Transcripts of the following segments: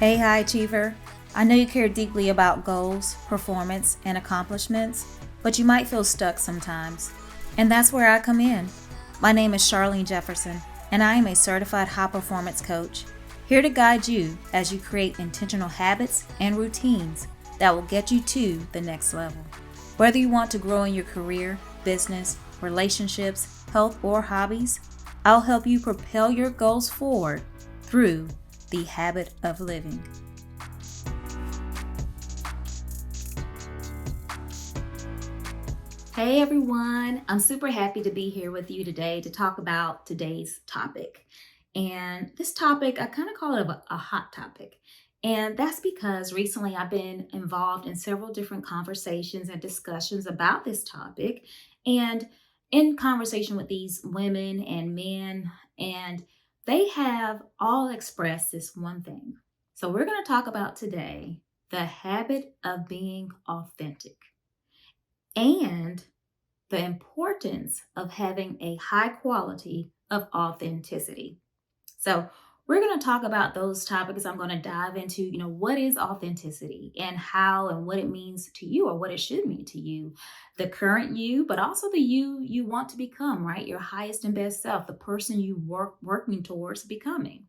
Hey, high achiever. I know you care deeply about goals, performance, and accomplishments, but you might feel stuck sometimes. And that's where I come in. My name is Charlene Jefferson, and I am a certified high performance coach, here to guide you as you create intentional habits and routines that will get you to the next level. Whether you want to grow in your career, business, relationships, health, or hobbies, I'll help you propel your goals forward through the habit of living. Hey everyone, I'm super happy to be here with you today to talk about today's topic. And this topic, I kind of call it a hot topic. And that's because recently I've been involved in several different conversations and discussions about this topic. And in conversation with these women and men, and they have all expressed this one thing. So we're going to talk about today the habit of being authentic and the importance of having a high quality of authenticity. So, we're going to talk about those topics. I'm going to dive into, what is authenticity and how and what it means to you or what it should mean to you, the current you, but also the you want to become, right? Your highest and best self, the person you working towards becoming.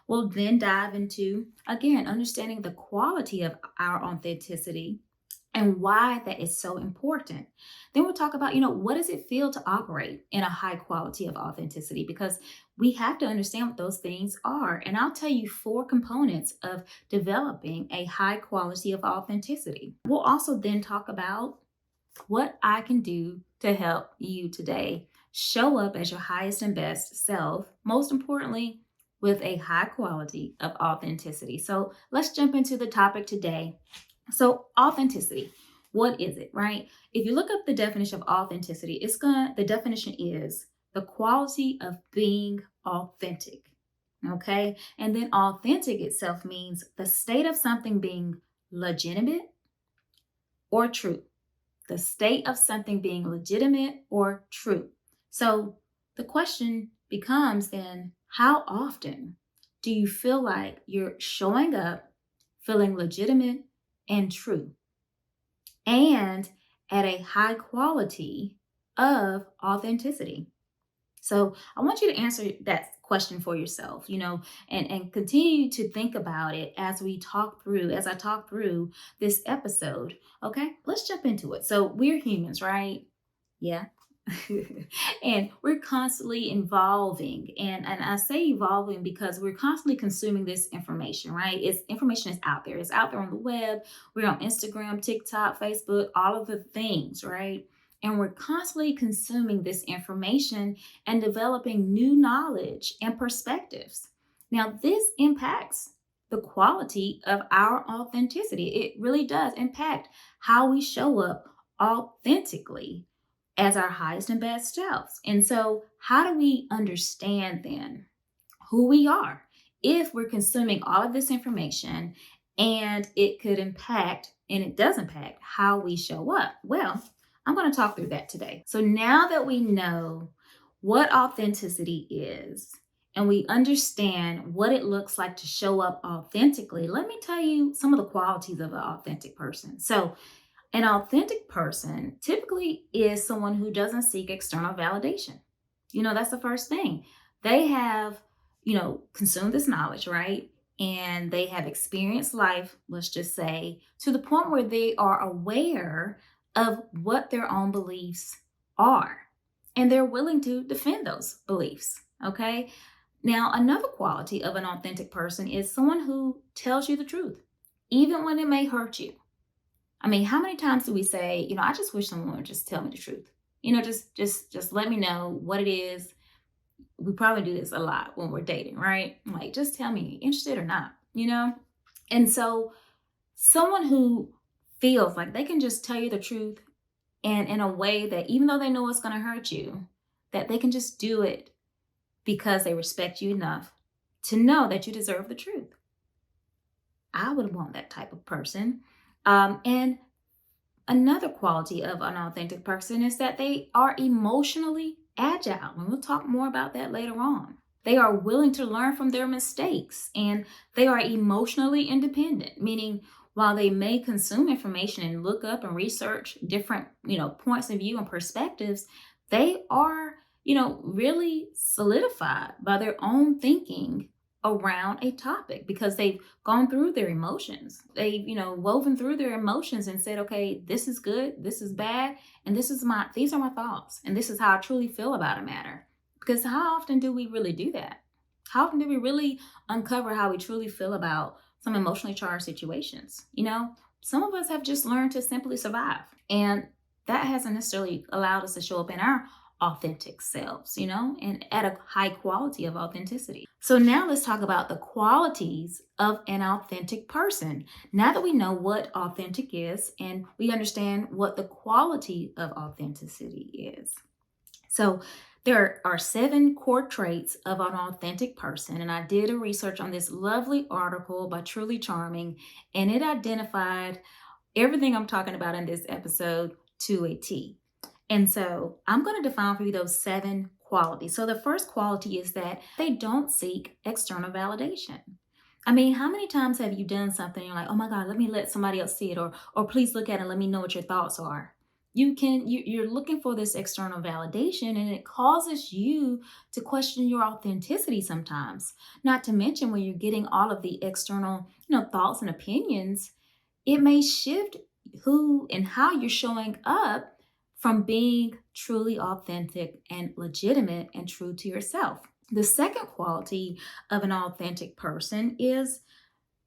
We'll then dive into, again, understanding the quality of our authenticity and why that is so important. Then we'll talk about, what does it feel to operate in a high quality of authenticity? Because we have to understand what those things are. And I'll tell you 4 components of developing a high quality of authenticity. We'll also then talk about what I can do to help you today show up as your highest and best self, most importantly, with a high quality of authenticity. So let's jump into the topic today. So authenticity, what is it, right? If you look up the definition of authenticity, the definition is the quality of being authentic. Okay. And then authentic itself means the state of something being legitimate or true. The state of something being legitimate or true. So the question becomes then, how often do you feel like you're showing up feeling legitimate and true, and at a high quality of authenticity? So I want you to answer that question for yourself, and continue to think about it as I talk through this episode. Okay, let's jump into it. So we're humans, right? Yeah. And we're constantly evolving. And I say evolving because we're constantly consuming this information, right? Information is out there. It's out there on the web. We're on Instagram, TikTok, Facebook, all of the things, right? And we're constantly consuming this information and developing new knowledge and perspectives. Now, this impacts the quality of our authenticity. It really does impact how we show up authentically as our highest and best selves. And so, how do we understand then who we are if we're consuming all of this information and it could impact, and it does impact, how we show up? Well, I'm going to talk through that today. So, now that we know what authenticity is and we understand what it looks like to show up authentically, let me tell you some of the qualities of an authentic person. So, an authentic person typically is someone who doesn't seek external validation. That's the first thing. They have, consumed this knowledge, right? And they have experienced life, let's just say, to the point where they are aware of what their own beliefs are. And they're willing to defend those beliefs, okay? Now, another quality of an authentic person is someone who tells you the truth, even when it may hurt you. I mean, how many times do we say, I just wish someone would just tell me the truth? Just let me know what it is. We probably do this a lot when we're dating, right? Like, just tell me, interested or not. And so someone who feels like they can just tell you the truth and in a way that even though they know it's going to hurt you, that they can just do it because they respect you enough to know that you deserve the truth. I would want that type of person. And another quality of an authentic person is that they are emotionally agile. And we'll talk more about that later on. They are willing to learn from their mistakes, and they are emotionally independent, meaning while they may consume information and look up and research different, points of view and perspectives, they are, really solidified by their own thinking around a topic because they've gone through their emotions. They've, woven through their emotions and said, okay, this is good, this is bad, and these are my thoughts, and this is how I truly feel about a matter. Because how often do we really do that? How often do we really uncover how we truly feel about some emotionally charged situations? Some of us have just learned to simply survive. And that hasn't necessarily allowed us to show up in our authentic selves, and at a high quality of authenticity. So now let's talk about the qualities of an authentic person. Now that we know what authentic is and we understand what the quality of authenticity is. So there are 7 core traits of an authentic person, and I did a research on this lovely article by Truly Charming, and it identified everything I'm talking about in this episode to a T. And so I'm going to define for you those 7 qualities. So the first quality is that they don't seek external validation. I mean, how many times have you done something and you're like, oh my God, let me let somebody else see it, or please look at it and let me know what your thoughts are. You're looking for this external validation, and it causes you to question your authenticity sometimes. Not to mention when you're getting all of the external, thoughts and opinions, it may shift who and how you're showing up from being truly authentic and legitimate and true to yourself. The second quality of an authentic person is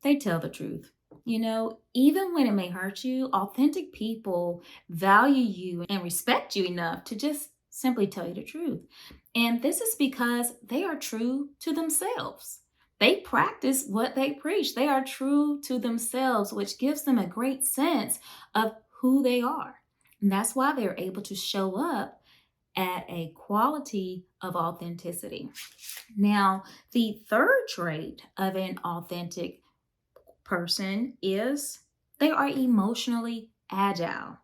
they tell the truth. Even when it may hurt you, authentic people value you and respect you enough to just simply tell you the truth. And this is because they are true to themselves. They practice what they preach. They are true to themselves, which gives them a great sense of who they are. And that's why they're able to show up at a quality of authenticity. Now, the third trait of an authentic person is they are emotionally agile.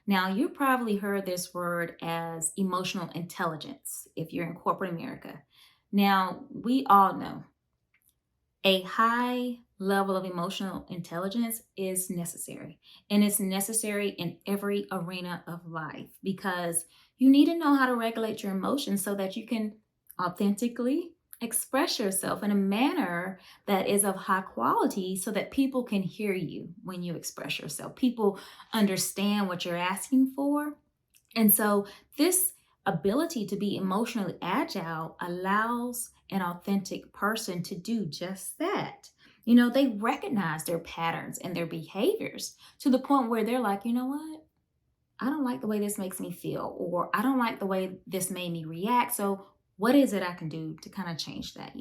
Now, you probably heard this word as emotional intelligence if you're in corporate America. Now, we all know a high level of emotional intelligence is necessary, and it's necessary in every arena of life because you need to know how to regulate your emotions so that you can authentically express yourself in a manner that is of high quality so that people can hear you when you express yourself. People understand what you're asking for. And so this ability to be emotionally agile allows an authentic person to do just that. They recognize their patterns and their behaviors to the point where they're like, you know what? I don't like the way this makes me feel, or I don't like the way this made me react. So what is it I can do to kind of change that,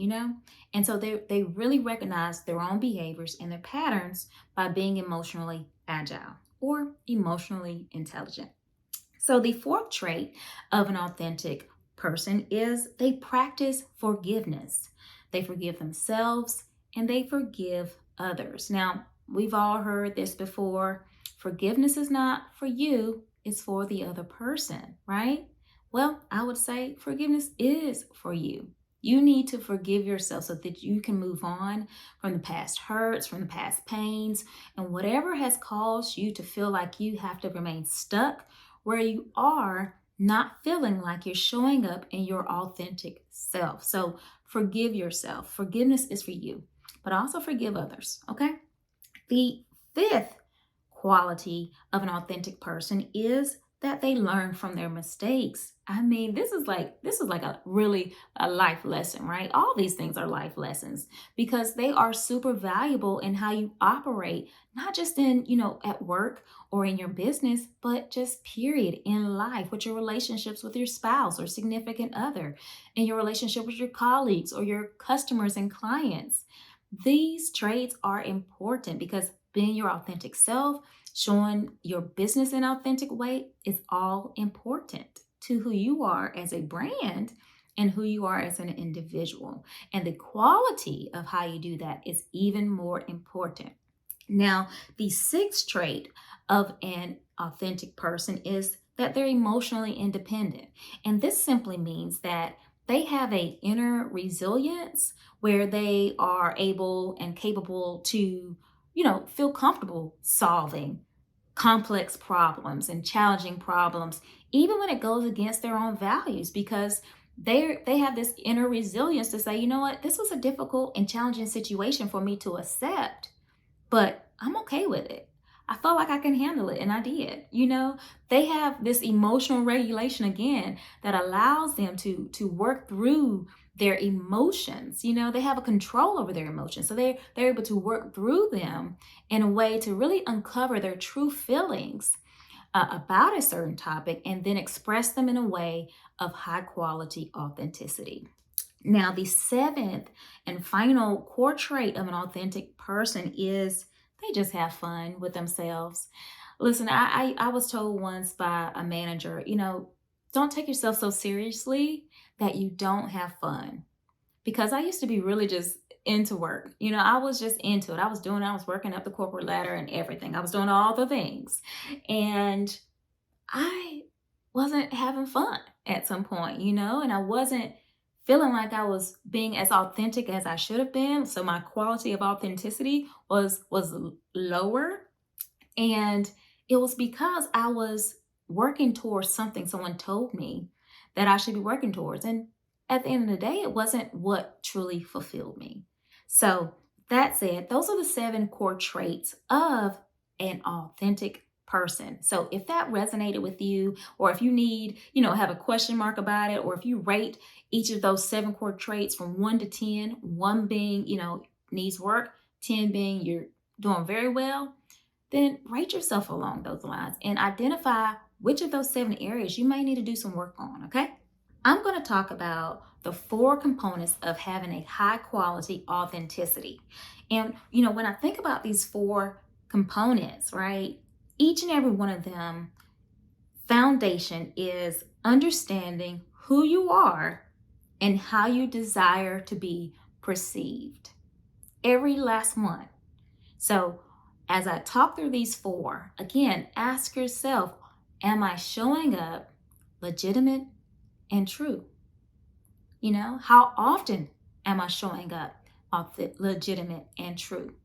And so they really recognize their own behaviors and their patterns by being emotionally agile or emotionally intelligent. So the fourth trait of an authentic person is they practice forgiveness. They forgive themselves and they forgive others. Now, we've all heard this before. Forgiveness is not for you, it's for the other person, right? Well, I would say forgiveness is for you. You need to forgive yourself so that you can move on from the past hurts, from the past pains, and whatever has caused you to feel like you have to remain stuck where you are, not feeling like you're showing up in your authentic self. So forgive yourself. Forgiveness is for you, but also forgive others, okay? The fifth quality of an authentic person is that they learn from their mistakes. I mean, this is like a life lesson, right? All these things are life lessons because they are super valuable in how you operate, not just in, at work or in your business, but just period in life, with your relationships with your spouse or significant other, in your relationship with your colleagues or your customers and clients. These traits are important because being your authentic self, showing your business in an authentic way is all important to who you are as a brand and who you are as an individual. And the quality of how you do that is even more important. Now, the sixth trait of an authentic person is that they're emotionally independent. And this simply means that they have a inner resilience where they are able and capable to, feel comfortable solving complex problems and challenging problems, even when it goes against their own values, because they have this inner resilience to say, you know what, this was a difficult and challenging situation for me to accept, but I'm okay with it. I felt like I can handle it and I did. They have this emotional regulation again that allows them to work through their emotions. They have a control over their emotions. So they're able to work through them in a way to really uncover their true feelings about a certain topic and then express them in a way of high quality authenticity. Now, the seventh and final core trait of an authentic person is they just have fun with themselves. Listen, I was told once by a manager, don't take yourself so seriously that you don't have fun. Because I used to be really just into work. I was just into it. I was working up the corporate ladder and everything. I was doing all the things. And I wasn't having fun at some point, and I wasn't feeling like I was being as authentic as I should have been. So my quality of authenticity was lower, and it was because I was working towards something someone told me that I should be working towards. And at the end of the day, it wasn't what truly fulfilled me. So that said, those are the seven core traits of an authentic person. So if that resonated with you, or if you need, have a question mark about it, or if you rate each of those seven core traits from 1 to 10, one being, needs work, 10 being you're doing very well, then rate yourself along those lines and identify which of those seven areas you may need to do some work on, okay? I'm going to talk about the 4 components of having a high quality authenticity. And, when I think about these 4 components, right, each and every one of them, foundation is understanding who you are and how you desire to be perceived. Every last one. So, as I talk through these 4, again, ask yourself, am I showing up legitimate and true? How often am I showing up legitimate and true?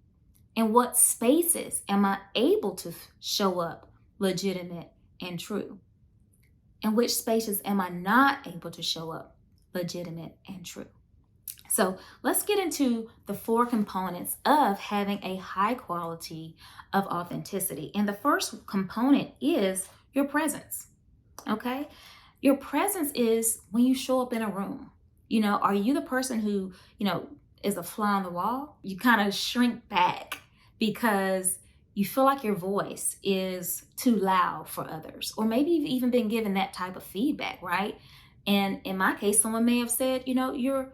In what spaces am I able to show up legitimate and true? In which spaces am I not able to show up legitimate and true? So let's get into the 4 components of having a high quality of authenticity. And the first component is your presence. Okay? Your presence is when you show up in a room. Are you the person who, is a fly on the wall? You kind of shrink back because you feel like your voice is too loud for others. Or maybe you've even been given that type of feedback, right? And in my case, someone may have said, you're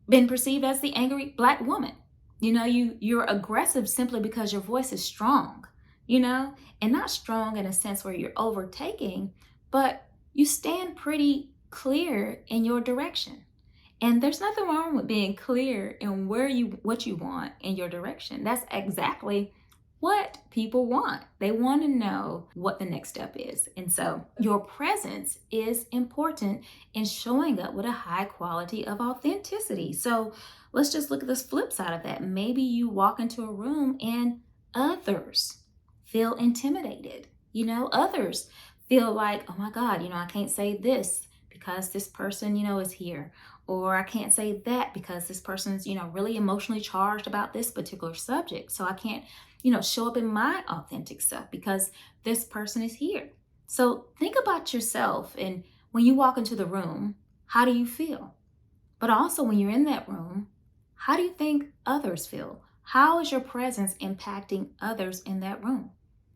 been perceived as the angry Black woman. You're aggressive simply because your voice is strong, and not strong in a sense where you're overtaking, but you stand pretty clear in your direction. And there's nothing wrong with being clear in what you want in your direction. That's exactly what people want. They want to know what the next step is. And so your presence is important in showing up with a high quality of authenticity. So let's just look at this flip side of that. Maybe you walk into a room and others feel intimidated. Others feel like, oh my God, I can't say this because this person, is here. Or I can't say that because this person's, really emotionally charged about this particular subject. So I can't, show up in my authentic self because this person is here. So think about yourself, and when you walk into the room, how do you feel? But also when you're in that room, how do you think others feel? How is your presence impacting others in that room?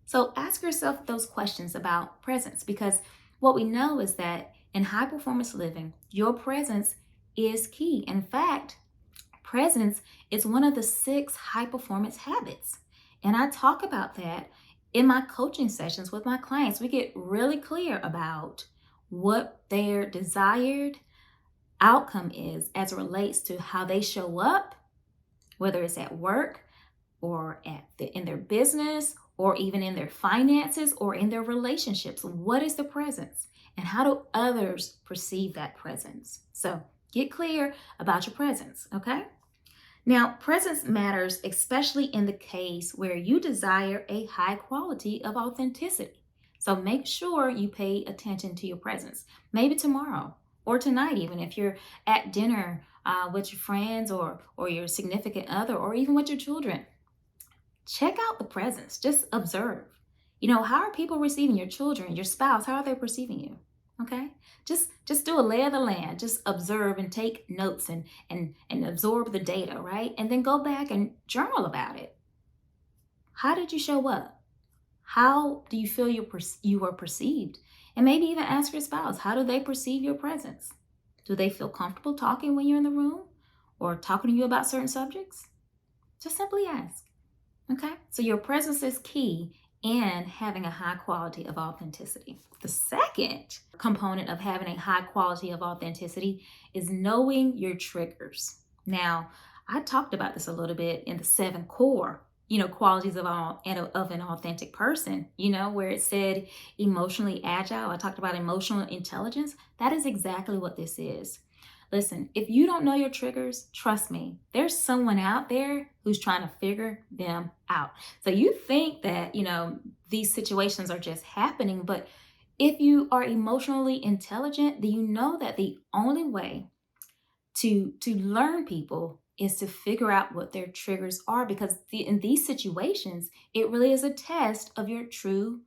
So ask yourself those questions about presence, because what we know is that in high performance living, your presence is key. In fact, presence is one of the 6 high performance habits. And I talk about that in my coaching sessions with my clients. We get really clear about what their desired outcome is as it relates to how they show up, whether it's at work or in their business, or even in their finances or in their relationships. What is the presence? And how do others perceive that presence? So Get clear about your presence, okay? Now, presence matters especially in the case where you desire a high quality of authenticity. So make sure you pay attention to your presence. Maybe tomorrow or tonight, even if you're at dinner with your friends or your significant other or even with your children. Check out the presence. Just observe. How are people receiving your children, your spouse? How are they perceiving you? Okay? Just do a lay of the land. Just observe and take notes and absorb the data, right? And then go back and journal about it. How did you show up? How do you feel you were perceived? And maybe even ask your spouse, how do they perceive your presence? Do they feel comfortable talking when you're in the room or talking to you about certain subjects? Just simply ask. Okay, so your presence is key in having a high quality of authenticity. The second component of having a high quality of authenticity is knowing your triggers. Now, I talked about this a little bit in the seven core, qualities of an authentic person, where it said emotionally agile. I talked about emotional intelligence. That is exactly what this is. Listen, if you don't know your triggers, trust me, there's someone out there who's trying to figure them out. So you think that, these situations are just happening, but if you are emotionally intelligent, then you know that the only way to learn people is to figure out what their triggers are because in these situations, it really is a test of your true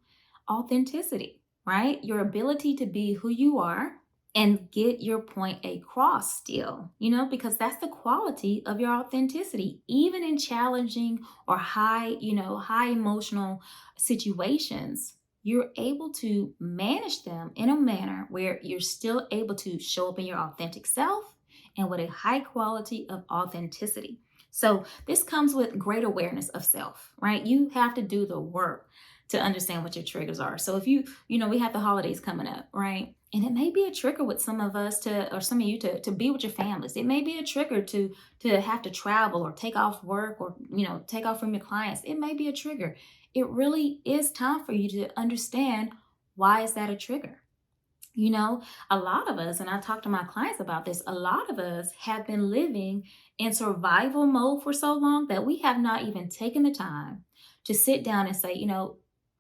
authenticity, right? Your ability to be who you are and get your point across still, because that's the quality of your authenticity. Even in challenging or high emotional situations, you're able to manage them in a manner where you're still able to show up in your authentic self and with a high quality of authenticity. So this comes with great awareness of self, right? You have to do the work to understand what your triggers are. So if we have the holidays coming up, right? And it may be a trigger with some of us or some of you to be with your families. It may be a trigger to have to travel or take off work or, take off from your clients. It may be a trigger. It really is time for you to understand, why is that a trigger? A lot of us, and I talk to my clients about this, a lot of us have been living in survival mode for so long that we have not even taken the time to sit down and say,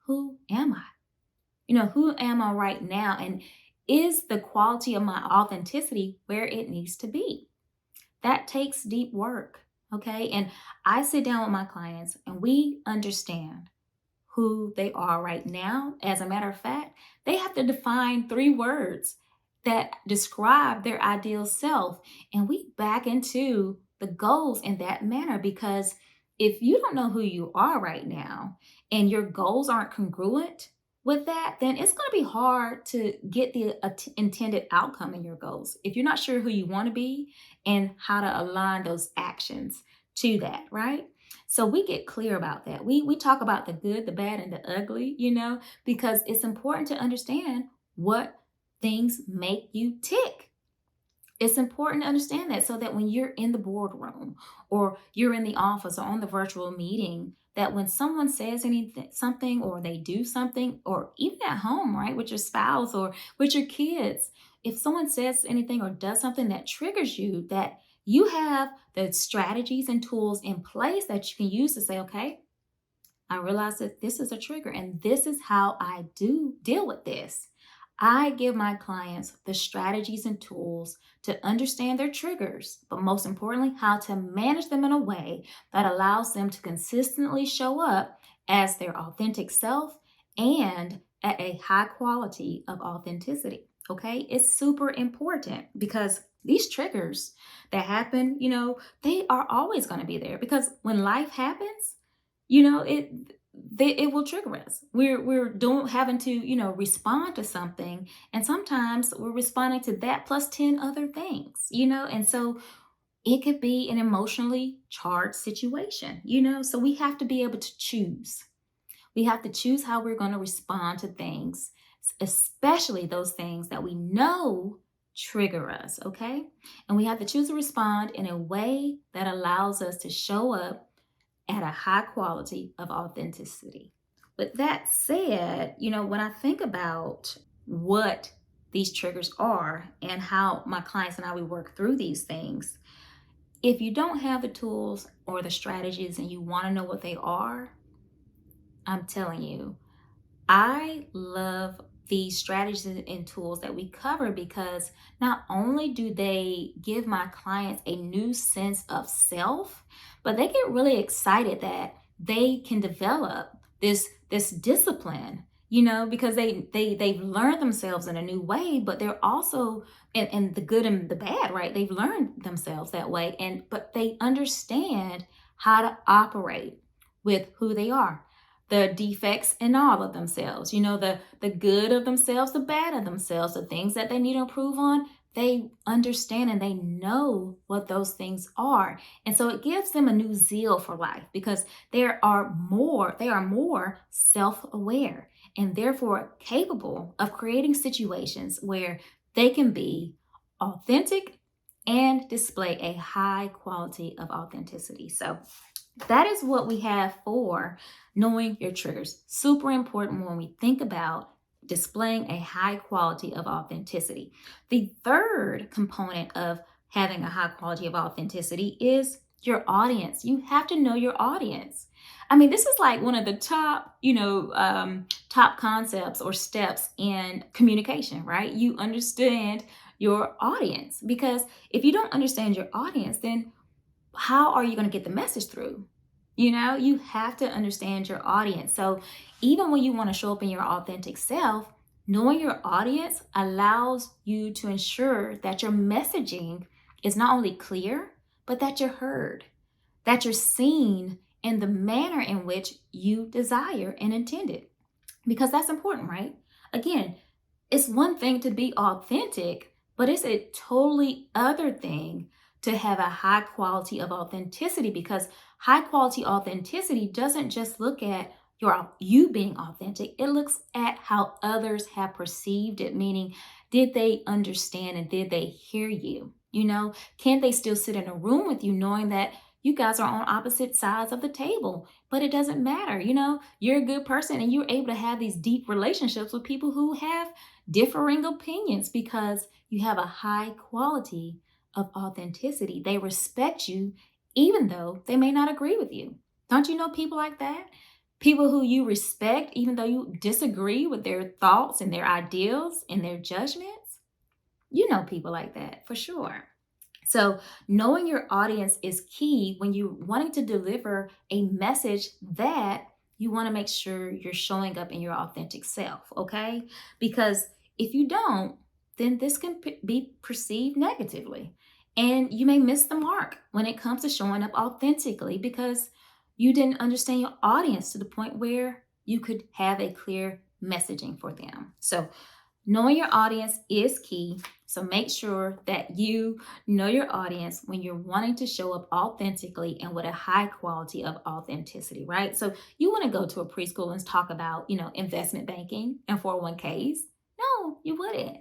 who am I? Who am I right now? And is the quality of my authenticity where it needs to be? That takes deep work. Okay. And I sit down with my clients and we understand who they are right now. As a matter of fact, they have to define 3 words that describe their ideal self. And we back into the goals in that manner because if you don't know who you are right now and your goals aren't congruent with that, then it's going to be hard to get the intended outcome in your goals. If you're not sure who you want to be and how to align those actions to that, right? So we get clear about that. We talk about the good, the bad, and the ugly, because it's important to understand what things make you tick. It's important to understand that so that when you're in the boardroom or you're in the office or on the virtual meeting, that when someone says anything, something, or they do something, or even at home, right, with your spouse or with your kids, if someone says anything or does something that triggers you, that you have the strategies and tools in place that you can use to say, okay, I realize that this is a trigger and this is how I do deal with this. I give my clients the strategies and tools to understand their triggers, but most importantly, how to manage them in a way that allows them to consistently show up as their authentic self and at a high quality of authenticity. Okay, it's super important because these triggers that happen, they are always going to be there because when life happens, it will trigger us. We're doing having to respond to something, and sometimes we're responding to that plus 10 other things, and so it could be an emotionally charged situation, so we have to be able to choose. We have to choose how we're going to respond to things, especially those things that we know trigger us, okay? And we have to choose to respond in a way that allows us to show up at a high quality of authenticity. With that said, when I think about what these triggers are and how my clients and I we work through these things. If you don't have the tools or the strategies and you want to know what they are, I'm telling you, I love these strategies and tools that we cover because not only do they give my clients a new sense of self, but they get really excited that they can develop this discipline, because they've learned themselves in a new way, but they're also and the good and the bad, right? They've learned themselves that way, and but they understand how to operate with who they are, the defects in all of themselves, the good of themselves, the bad of themselves, the things that they need to improve on. They understand and they know what those things are. And so it gives them a new zeal for life because they are more self-aware and therefore capable of creating situations where they can be authentic and display a high quality of authenticity. So that is what we have for knowing your triggers. Super important when we think about displaying a high quality of authenticity. The third component of having a high quality of authenticity is your audience. You have to know your audience. I mean, this is like one of the top, top concepts or steps in communication, right? You understand your audience, because if you don't understand your audience, then how are you going to get the message through? You have to understand your audience. So even when you want to show up in your authentic self, knowing your audience allows you to ensure that your messaging is not only clear, but that you're heard, that you're seen in the manner in which you desire and intended. Because that's important, right? Again, it's one thing to be authentic, but it's a totally other thing to have a high quality of authenticity, because high quality authenticity doesn't just look at you being authentic. It looks at how others have perceived it, meaning did they understand and did they hear you? Can they still sit in a room with you knowing that you guys are on opposite sides of the table, but it doesn't matter. You're a good person and you're able to have these deep relationships with people who have differing opinions because you have a high quality of authenticity. They respect you even though they may not agree with you. Don't you know people like that? People who you respect even though you disagree with their thoughts and their ideals and their judgments. You know people like that for sure. So knowing your audience is key when you're wanting to deliver a message that you want to make sure you're showing up in your authentic self, okay? Because if you don't, then this can be perceived negatively. And you may miss the mark when it comes to showing up authentically because you didn't understand your audience to the point where you could have a clear messaging for them. So knowing your audience is key. So make sure that you know your audience when you're wanting to show up authentically and with a high quality of authenticity, right? So you want to go to a preschool and talk about, investment banking and 401ks. No, you wouldn't.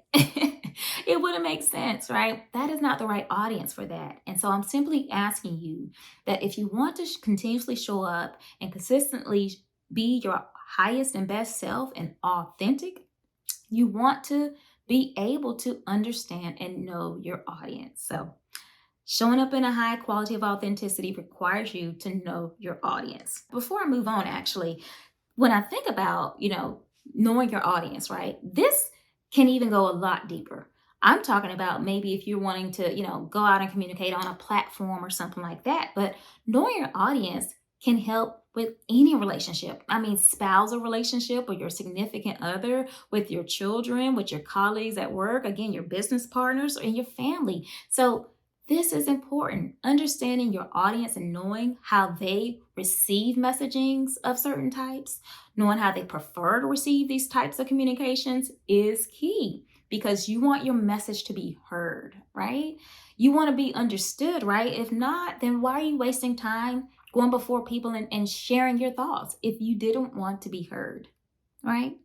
It wouldn't make sense, right? That is not the right audience for that. And so I'm simply asking you that if you want to continuously show up and consistently be your highest and best self and authentic, you want to be able to understand and know your audience. So showing up in a high quality of authenticity requires you to know your audience. Before I move on, actually, when I think about, knowing your audience, right? This can even go a lot deeper. I'm talking about maybe if you're wanting to, go out and communicate on a platform or something like that. But knowing your audience can help with any relationship. I mean, spousal relationship with your significant other, with your children, with your colleagues at work, again, your business partners and your family. So this is important. Understanding your audience and knowing how they receive messagings of certain types, knowing how they prefer to receive these types of communications is key, because you want your message to be heard, right? You want to be understood, right? If not, then why are you wasting time going before people and sharing your thoughts if you didn't want to be heard, right?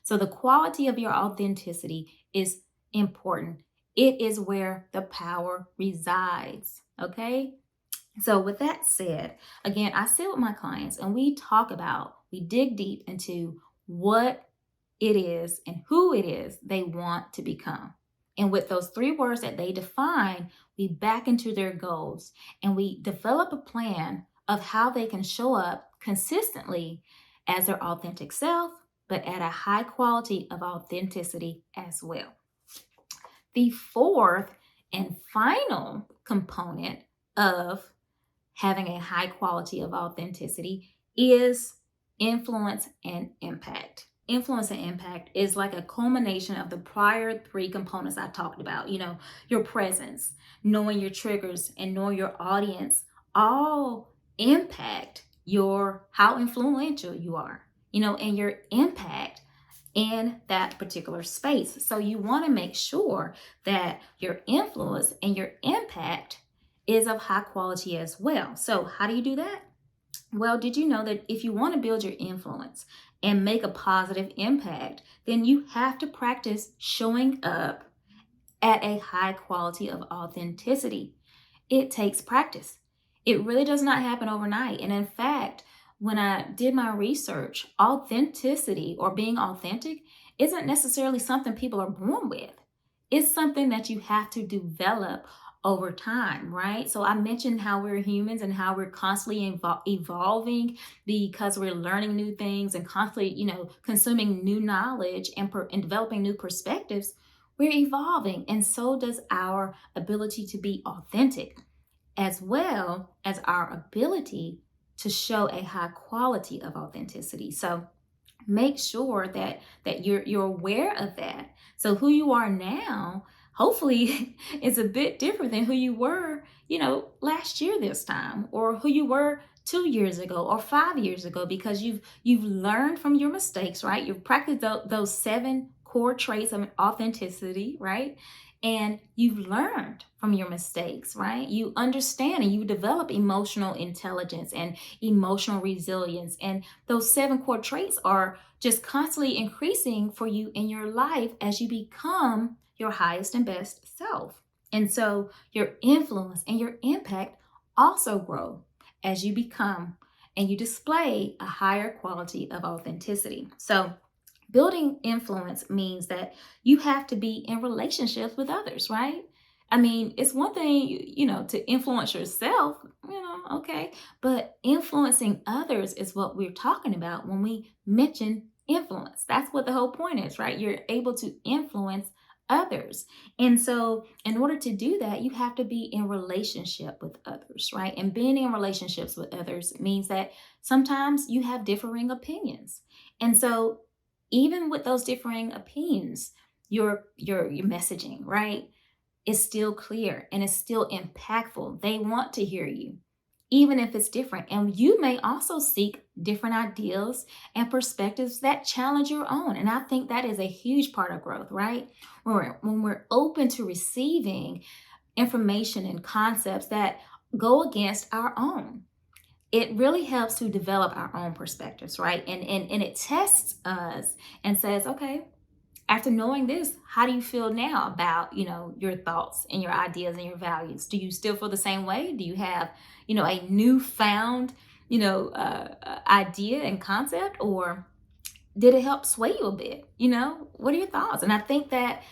So the quality of your authenticity is important. It is where the power resides, okay? So with that said, again, I sit with my clients and we dig deep into what it is and who it is they want to become. And with those three words that they define, we back into their goals and we develop a plan of how they can show up consistently as their authentic self, but at a high quality of authenticity as well. The fourth and final component of having a high quality of authenticity is influence and impact. Influence and impact is like a culmination of the prior three components I talked about. Your presence, knowing your triggers, and knowing your audience all impact your how influential you are, and your impact in that particular space. So you want to make sure that your influence and your impact is of high quality as well. So how do you do that? Well, did you know that if you want to build your influence and make a positive impact, then you have to practice showing up at a high quality of authenticity? It takes practice. It really does not happen overnight. And in fact, when I did my research, authenticity or being authentic isn't necessarily something people are born with. It's something that you have to develop over time, right? So I mentioned how we're humans and how we're constantly evolving because we're learning new things and constantly, consuming new knowledge and developing new perspectives. We're evolving, and so does our ability to be authentic, as well as our ability to show a high quality of authenticity. So make sure that you're aware of that. So who you are now, hopefully, is a bit different than who you were, last year this time, or who you were 2 years ago or 5 years ago, because you've learned from your mistakes, right? You've practiced those 7 core traits of authenticity, right? And you've learned from your mistakes, right? You understand and you develop emotional intelligence and emotional resilience. And those 7 core traits are just constantly increasing for you in your life as you become your highest and best self. And so your influence and your impact also grow as you become and you display a higher quality of authenticity. So building influence means that you have to be in relationships with others, right? I mean, it's one thing, to influence yourself, okay, but influencing others is what we're talking about when we mention influence. That's what the whole point is, right? You're able to influence others. And so, in order to do that, you have to be in relationship with others, right? And being in relationships with others means that sometimes you have differing opinions. And so, even with those differing opinions, your messaging, right, is still clear and is still impactful. They want to hear you, even if it's different. And you may also seek different ideas and perspectives that challenge your own. And I think that is a huge part of growth, right? When we're open to receiving information and concepts that go against our own, it really helps to develop our own perspectives, right? And it tests us and says, okay, after knowing this, how do you feel now about, your thoughts and your ideas and your values? Do you still feel the same way? Do you have, a newfound, idea and concept, or did it help sway you a bit? What are your thoughts? And I think that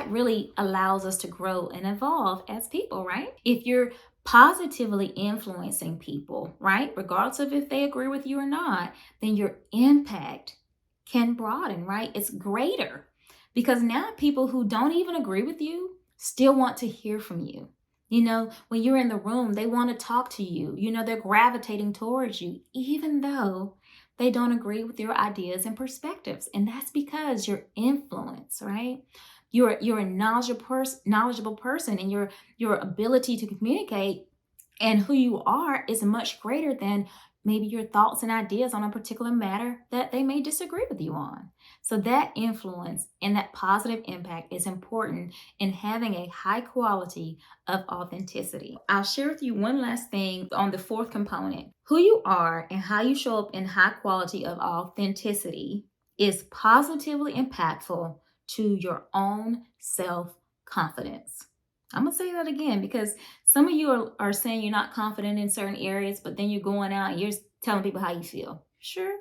really allows us to grow and evolve as people, right? If you're positively influencing people, right, regardless of if they agree with you or not, then your impact can broaden, right? It's greater because now people who don't even agree with you still want to hear from you. When you're in the room, they want to talk to you. They're gravitating towards you, even though they don't agree with your ideas and perspectives. And that's because your influence, right? You're a knowledgeable person, and your ability to communicate and who you are is much greater than maybe your thoughts and ideas on a particular matter that they may disagree with you on. So that influence and that positive impact is important in having a high quality of authenticity. I'll share with you one last thing on the fourth component. Who you are and how you show up in high quality of authenticity is positively impactful to your own self-confidence. I'm going to say that again because some of you are saying you're not confident in certain areas, but then you're going out and you're telling people how you feel. Sure.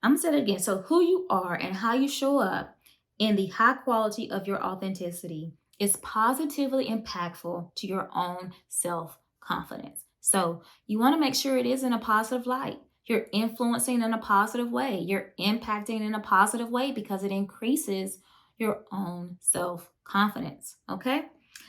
I'm gonna say it again. So, who you are and how you show up in the high quality of your authenticity is positively impactful to your own self confidence. So, you want to make sure it is in a positive light. You're influencing in a positive way, you're impacting in a positive way because it increases your own self confidence. Okay.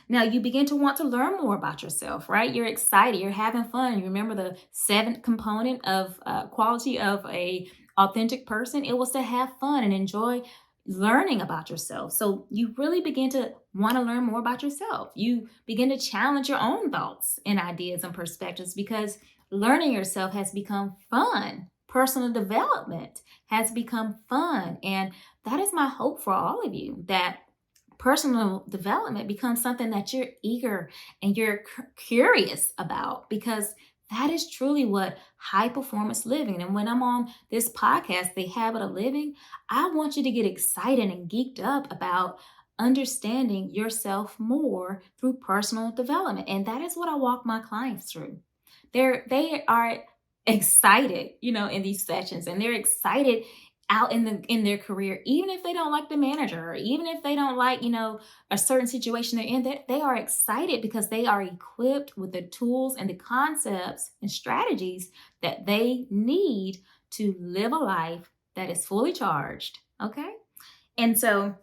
Now you begin to want to learn more about yourself, right? You're excited, you're having fun. You remember the seventh component of quality of a authentic person? It was to have fun and enjoy learning about yourself. So you really begin to want to learn more about yourself. You begin to challenge your own thoughts and ideas and perspectives because learning yourself has become fun. Personal development has become fun. And that is my hope for all of you, that personal development becomes something that you're eager and you're curious about, because that is truly what high performance living. And when I'm on this podcast, The Habit of Living, I want you to get excited and geeked up about understanding yourself more through personal development. And that is what I walk my clients through. They are excited, in these sessions, and they're excited out in their career, even if they don't like the manager, or even if they don't like, a certain situation they're in, they are excited because they are equipped with the tools and the concepts and strategies that they need to live a life that is fully charged. Okay. And so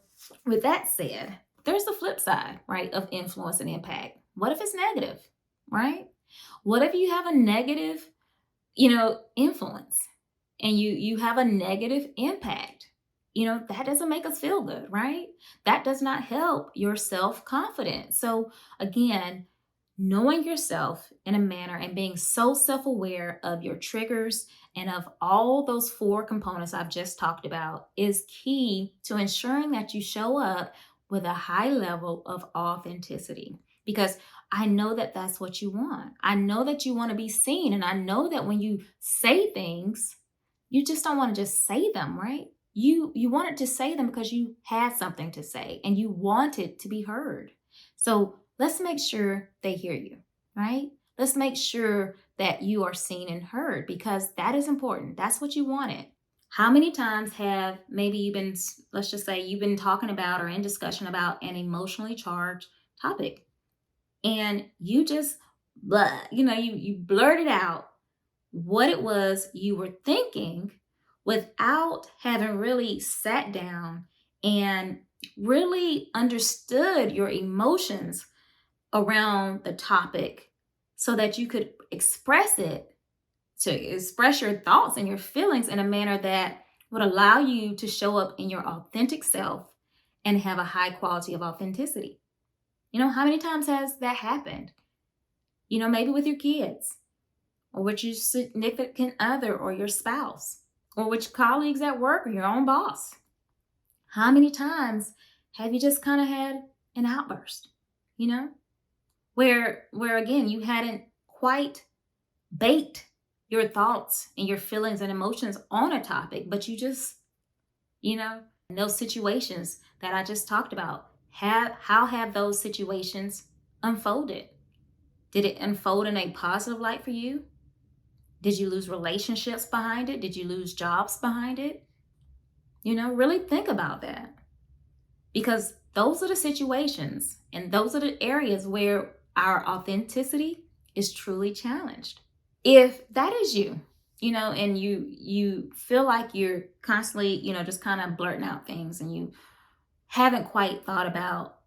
with that said, there's the flip side, right, of influence and impact. What if it's negative, right? What if you have a negative, influence, and you have a negative impact? That doesn't make us feel good, right? That does not help your self-confidence. So again, knowing yourself in a manner and being so self-aware of your triggers and of all those four components I've just talked about is key to ensuring that you show up with a high level of authenticity, because I know that that's what you want. I know that you want to be seen, and I know that when you say things, you just don't want to just say them, right? You wanted to say them because you had something to say and you wanted to be heard. So let's make sure they hear you, right? Let's make sure that you are seen and heard, because that is important. That's what you wanted. How many times have maybe you've been, let's just say you've been talking about or in discussion about an emotionally charged topic, and you just blah, you blurted out what it was you were thinking without having really sat down and really understood your emotions around the topic so that you could express it, to express your thoughts and your feelings in a manner that would allow you to show up in your authentic self and have a high quality of authenticity. How many times has that happened? Maybe with your kids, or with your significant other, or your spouse, or with colleagues at work, or your own boss. How many times have you just kind of had an outburst, where again, you hadn't quite baked your thoughts and your feelings and emotions on a topic, but you just, in those situations that I just talked about, how have those situations unfolded? Did it unfold in a positive light for you? Did you lose relationships behind it? Did you lose jobs behind it? Really think about that, because those are the situations and those are the areas where our authenticity is truly challenged. If that is you, and you feel like you're constantly, just kind of blurting out things, and you haven't quite thought about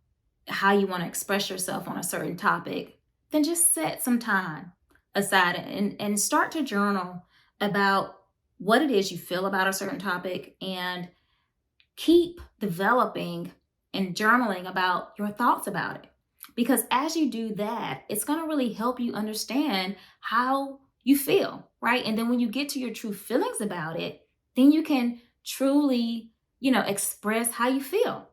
how you want to express yourself on a certain topic, then just set some time aside and start to journal about what it is you feel about a certain topic, and keep developing and journaling about your thoughts about it. Because as you do that, it's going to really help you understand how you feel, right? And then when you get to your true feelings about it, then you can truly, express how you feel.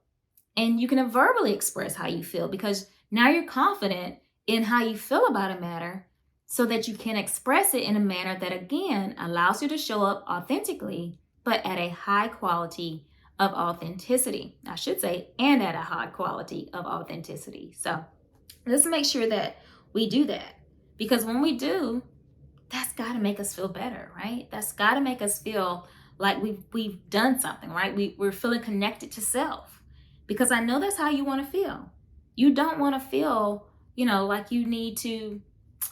And you can verbally express how you feel, because now you're confident in how you feel about a matter, so that you can express it in a manner that, again, allows you to show up authentically, but at a high quality of authenticity, I should say, and at a high quality of authenticity. So let's make sure that we do that, because when we do, that's got to make us feel better, right? That's got to make us feel like we've done something, right? We're feeling connected to self, because I know that's how you want to feel. You don't want to feel, like you need to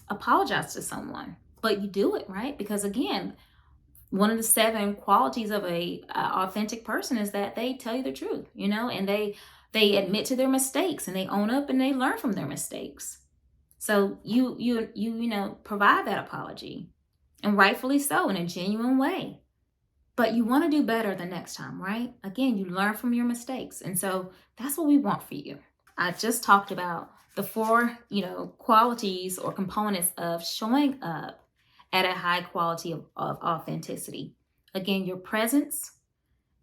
apologize to someone, but you do it, right? Because again, one of the seven qualities of a authentic person is that they tell you the truth, and they admit to their mistakes, and they own up, and they learn from their mistakes. So you provide that apology, and rightfully so, in a genuine way. But you want to do better the next time, right? Again, you learn from your mistakes. And so that's what we want for you. I just talked about the four, qualities or components of showing up at a high quality of authenticity. Again, your presence,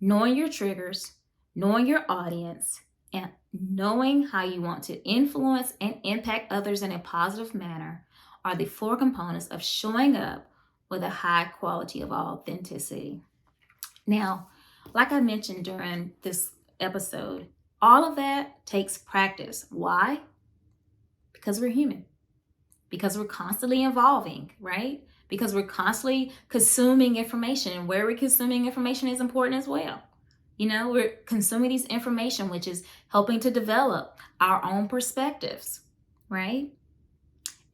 knowing your triggers, knowing your audience, and knowing how you want to influence and impact others in a positive manner are the four components of showing up with a high quality of authenticity. Now, like I mentioned during this episode, all of that takes practice. Why? Because we're human. Because we're constantly evolving, right? Because we're constantly consuming information, and where we're consuming information is important as well. We're consuming these information, which is helping to develop our own perspectives, right?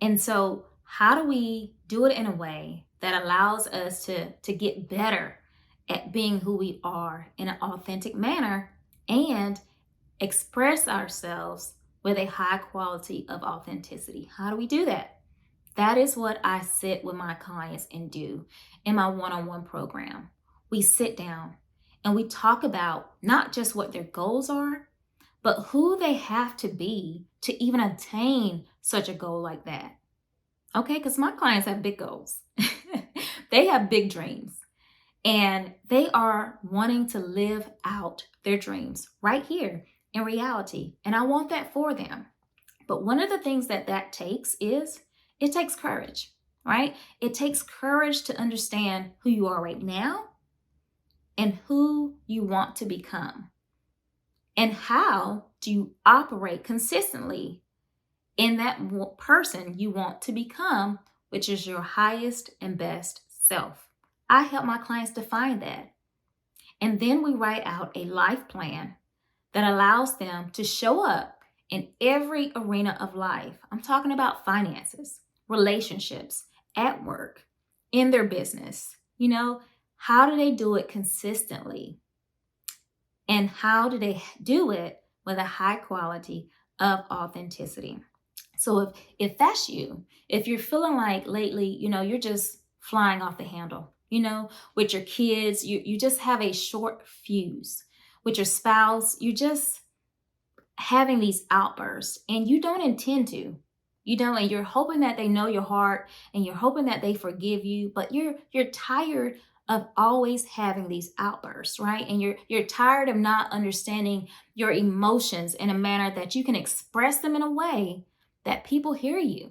And so how do we do it in a way that allows us to get better at being who we are in an authentic manner and express ourselves with a high quality of authenticity? How do we do that? That is what I sit with my clients and do in my one-on-one program. We sit down and we talk about not just what their goals are, but who they have to be to even attain such a goal like that. Okay, because my clients have big goals. They have big dreams. And they are wanting to live out their dreams right here in reality. And I want that for them. But one of the things that takes is it takes courage, right? It takes courage to understand who you are right now and who you want to become. And how do you operate consistently in that person you want to become, which is your highest and best self. I help my clients define that. And then we write out a life plan that allows them to show up in every arena of life. I'm talking about finances, relationships, at work, in their business. How do they do it consistently? And how do they do it with a high quality of authenticity? So if that's you, if you're feeling like lately, you're just flying off the handle, with your kids, you just have a short fuse. With your spouse, you're just having these outbursts and you don't intend to, and you're hoping that they know your heart and you're hoping that they forgive you, but you're tired of always having these outbursts, right? And you're tired of not understanding your emotions in a manner that you can express them in a way that people hear you.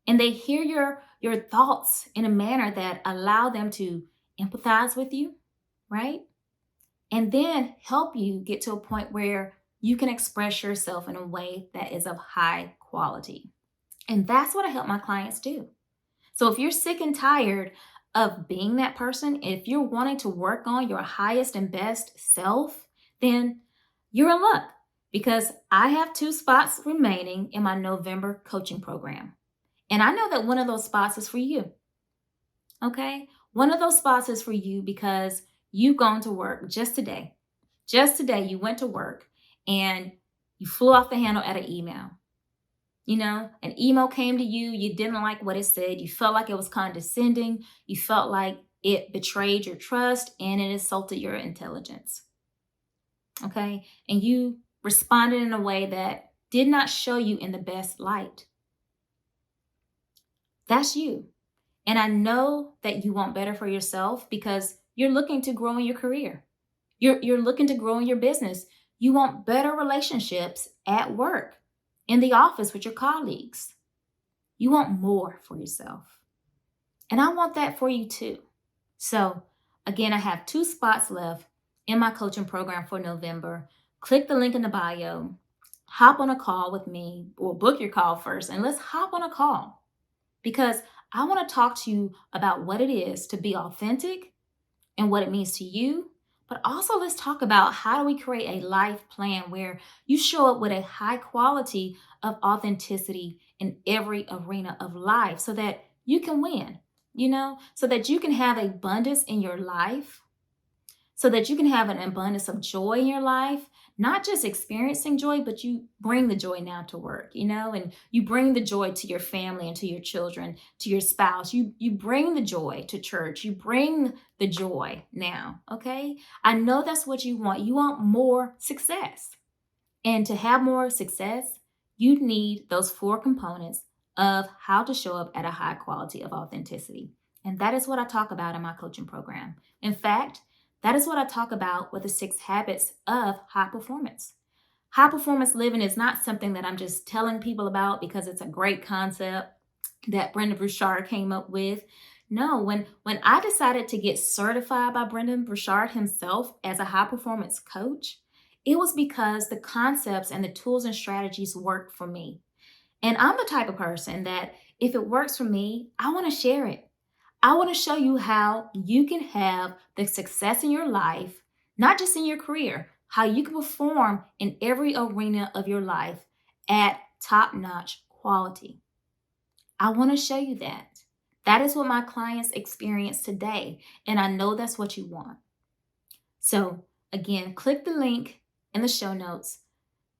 And they hear your thoughts in a manner that allow them to empathize with you, right? And then help you get to a point where you can express yourself in a way that is of high quality. And that's what I help my clients do. So if you're sick and tired of being that person, if you're wanting to work on your highest and best self, then you're in luck, because I have 2 spots remaining in my November coaching program. And I know that one of those spots is for you. Okay? One of those spots is for you because you've gone to work just today. Just today, you went to work and you flew off the handle at an email. An email came to you. You didn't like what it said. You felt like it was condescending. You felt like it betrayed your trust and it insulted your intelligence. Okay? And you responded in a way that did not show you in the best light. That's you. And I know that you want better for yourself because you're looking to grow in your career. You're looking to grow in your business. You want better relationships at work, in the office with your colleagues. You want more for yourself. And I want that for you too. So again, I have 2 spots left in my coaching program for November. Click the link in the bio, hop on a call with me, or book your call first, and let's hop on a call, because I want to talk to you about what it is to be authentic, and what it means to you. But also, let's talk about how do we create a life plan where you show up with a high quality of authenticity in every arena of life so that you can win, so that you can have abundance in your life, so that you can have an abundance of joy in your life, not just experiencing joy, but you bring the joy now to work, and you bring the joy to your family and to your children, to your spouse. You bring the joy to church. You bring the joy now, okay? I know that's what you want. You want more success. And to have more success, you need those four components of how to show up at a high quality of authenticity. And that is what I talk about in my coaching program. In fact, that is what I talk about with the 6 habits of high performance. High performance living is not something that I'm just telling people about because it's a great concept that Burchard came up with. No, when I decided to get certified by Burchard himself as a high performance coach, it was because the concepts and the tools and strategies worked for me. And I'm the type of person that if it works for me, I want to share it. I want to show you how you can have the success in your life, not just in your career, how you can perform in every arena of your life at top-notch quality. I want to show you that. That is what my clients experience today, and I know that's what you want. So again, click the link in the show notes,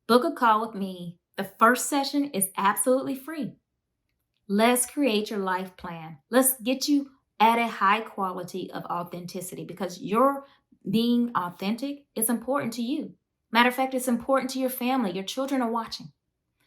book a call with me. The first session is absolutely free. Let's create your life plan. Let's get you at a high quality of authenticity because your being authentic is important to you. Matter of fact, it's important to your family. Your children are watching.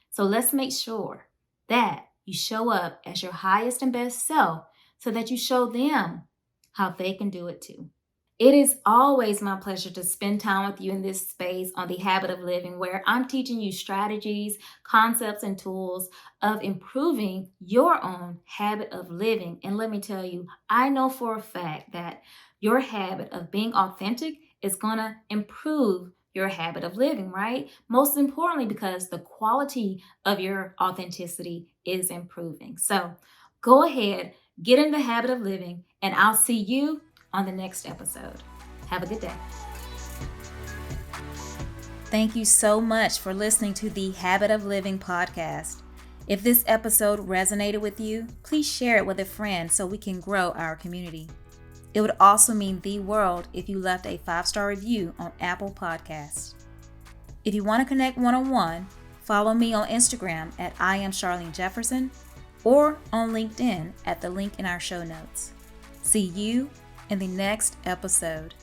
So let's make sure that you show up as your highest and best self so that you show them how they can do it too. It is always my pleasure to spend time with you in this space on the habit of living, where I'm teaching you strategies, concepts, and tools of improving your own habit of living. And let me tell you, I know for a fact that your habit of being authentic is going to improve your habit of living, right? Most importantly, because the quality of your authenticity is improving. So go ahead, get in the habit of living, and I'll see you on the next episode. Have a good day. Thank you so much for listening to the Habit of Living podcast. If this episode resonated with you, please share it with a friend so we can grow our community. It would also mean the world if you left a 5-star review on Apple Podcasts. If you want to connect one-on-one, follow me on Instagram at I am Charlene Jefferson or on LinkedIn at the link in our show notes. See you in the next episode.